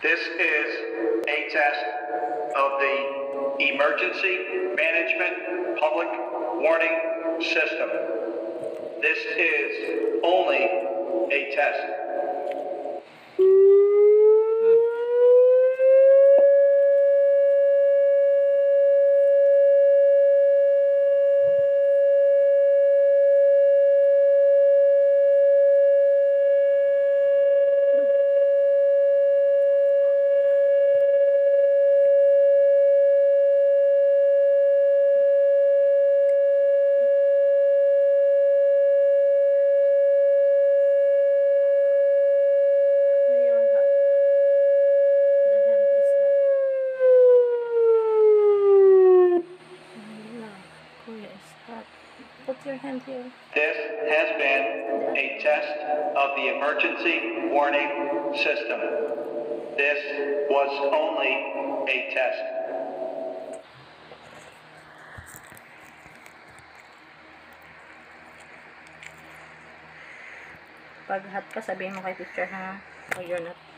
This is a test of the Emergency Management Public Warning System. This is only a test. This has been a test of the emergency warning system. This was only a test. Pag hot ka, sabihin mo kay teacher ha. O yun at